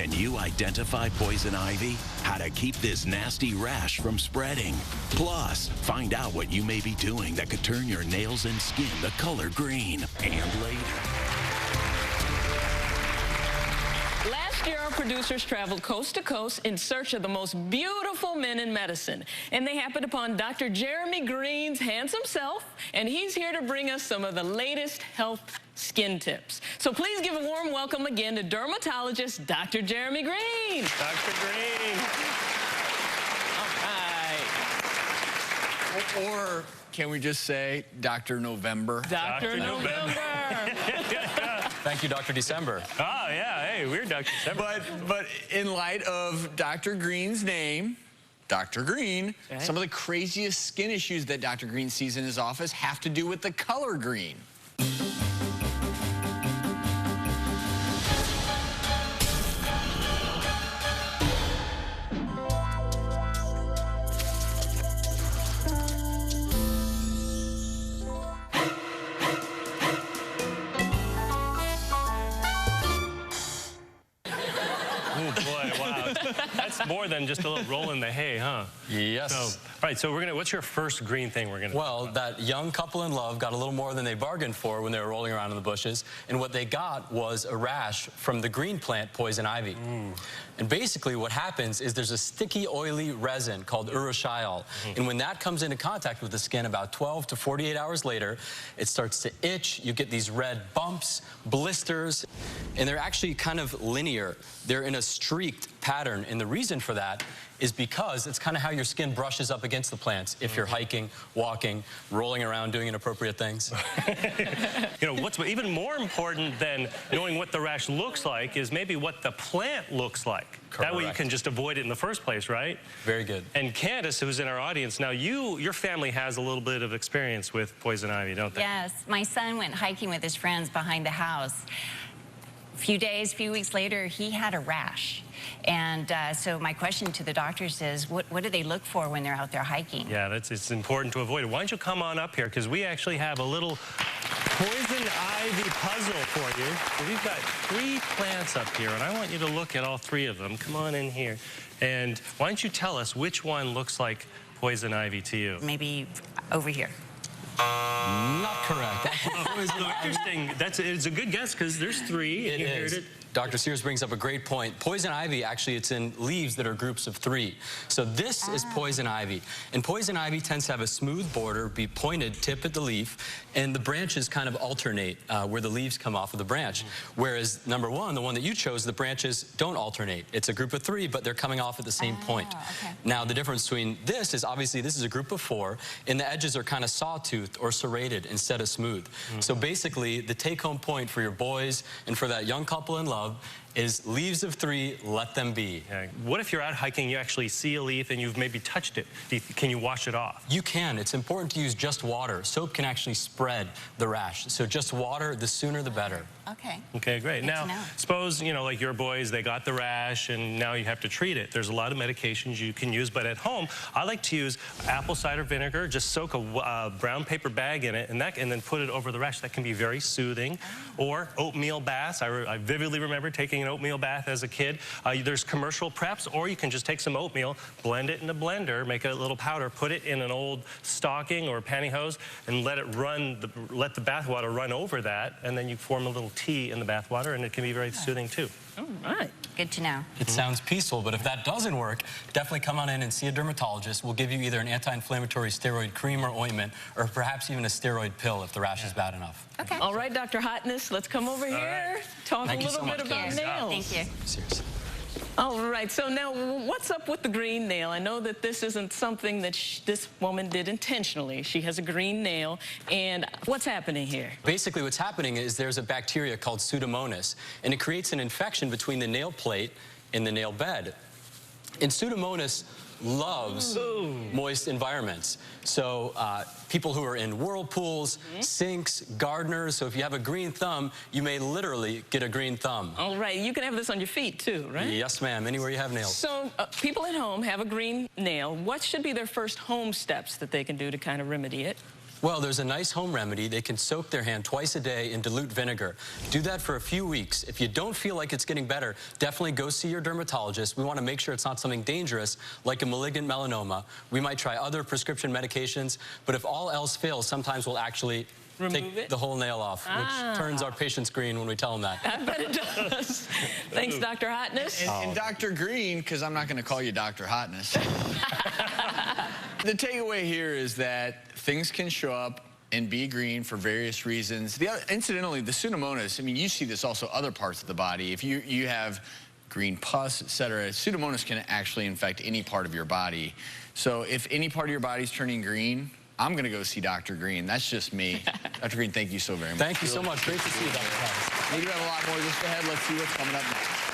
Can you identify poison ivy? How to keep this nasty rash from spreading? Plus, find out what you may be doing that could turn your nails and skin the color green. And later. Last year, our producers traveled coast to coast in search of the most beautiful men in medicine. And they happened upon Dr. Jeremy Green's handsome self, and he's here to bring us some of the latest health skin tips. So please give a warm welcome again to dermatologist Dr. Jeremy Green. Dr. Green. All right. Or can we just say Dr. November? Dr. November. Thank you, Dr. December. Oh, yeah. Hey, we're Dr. December. But in light of Dr. Green's name, Dr. Green, okay, some of the craziest skin issues that Dr. Green sees in his office have to do with the color green. Oh, boy, wow. That's more than just a little roll in the hay, huh? Yes. So, all right, so what's your first green thing we're gonna Well, that young couple in love got a little more than they bargained for when they were rolling around in the bushes, and what they got was a rash from the green plant poison ivy. And basically what happens is there's a sticky, oily resin called urushiol, and when that comes into contact with the skin about 12 to 48 hours later, it starts to itch. You get these red bumps, blisters, and they're actually kind of linear. They're in a streaked pattern, and the reason for that is because it's kind of how your skin brushes up against the plants if you're hiking, walking, rolling around, doing inappropriate things. You know, what's even more important than knowing what the rash looks like is maybe what the plant looks like. Correct. That way you can just avoid it in the first place, right? Very good. And Candace, who's in our audience, now your family has a little bit of experience with poison ivy, don't they? Yes, my son went hiking with his friends behind the house. Few weeks later, he had a rash. And so my question to the doctors is, what do they look for when they're out there hiking? Yeah, it's important to avoid it. Why don't you come on up here, because we actually have a little poison ivy puzzle for you. So we've got 3 plants up here, and I want you to look at all 3 of them. Come on in here. And why don't you tell us which one looks like poison ivy to you? Maybe over here. Not correct. Interesting. It's a good guess, because there's 3. It is. Dr. Sears brings up a great point. Poison ivy, actually, it's in leaves that are groups of 3. So this is poison ivy. And poison ivy tends to have a smooth border, be pointed tip at the leaf, and the branches kind of alternate where the leaves come off of the branch. Whereas number 1, the one that you chose, the branches don't alternate. It's a group of 3, but they're coming off at the same point. Okay. Now, the difference between this is obviously this is a group of 4, and the edges are kind of sawtoothed or serrated instead of smooth. So basically, the take-home point for your boys and for that young couple in love is leaves of 3, let them be. Yeah. What if you're out hiking, you actually see a leaf, and you've maybe touched it? Can you wash it off? You can. It's important to use just water. Soap can actually spread the rash. So just water, the sooner the better. Okay. Okay, great. Good Now, to know. suppose, you know, like your boys, they got the rash, and now you have to treat it. There's a lot of medications you can use, but at home, I like to use apple cider vinegar. Just soak a brown paper bag in it, and then put it over the rash. That can be very soothing. Or oatmeal baths. I vividly remember taking an oatmeal bath as a kid. There's commercial preps, or you can just take some oatmeal, blend it in a blender, make a little powder, put it in an old stocking or pantyhose, and let it run, let the bath water run over that, and then you form a little tea in the bath water, and it can be very soothing too. All right. Good to know. It sounds peaceful, but if that doesn't work, definitely come on in and see a dermatologist. We'll give you either an anti-inflammatory steroid cream or ointment, or perhaps even a steroid pill if the rash is bad enough. Okay. All right, Dr. Hotness, let's come over here. right. Talk Thank a you little so bit much. about Thank you. nails. Thank you. Seriously. All right, so now what's up with the green nail? I know that this isn't something that this woman did intentionally. She has a green nail, and what's happening here? Basically, what's happening is there's a bacteria called Pseudomonas, and it creates an infection between the nail plate and the nail bed. And Pseudomonas loves moist environments. So people who are in whirlpools, sinks, gardeners, so if you have a green thumb, you may literally get a green thumb. All right, you can have this on your feet too, right? Yes, ma'am, anywhere you have nails. So people at home have a green nail. What should be their first home steps that they can do to kind of remedy it? Well, there's a nice home remedy. They can soak their hand twice a day in dilute vinegar. Do that for a few weeks. If you don't feel like it's getting better, definitely go see your dermatologist. We want to make sure it's not something dangerous like a malignant melanoma. We might try other prescription medications, but if all else fails, sometimes we'll actually take the whole nail off, which turns our patients green when we tell them that. I bet it does. Thanks, Dr. Hotness. And Dr. Green, because I'm not going to call you Dr. Hotness. The takeaway here is that things can show up and be green for various reasons. Incidentally, the Pseudomonas, I mean, you see this also other parts of the body. If you have green pus, etc., Pseudomonas can actually infect any part of your body. So if any part of your body is turning green, I'm going to go see Dr. Green. That's just me. Dr. Green, thank you so very much. Thank you so much. Great to see you, Dr. Hotness. We do have a lot more just ahead. Let's see what's coming up next.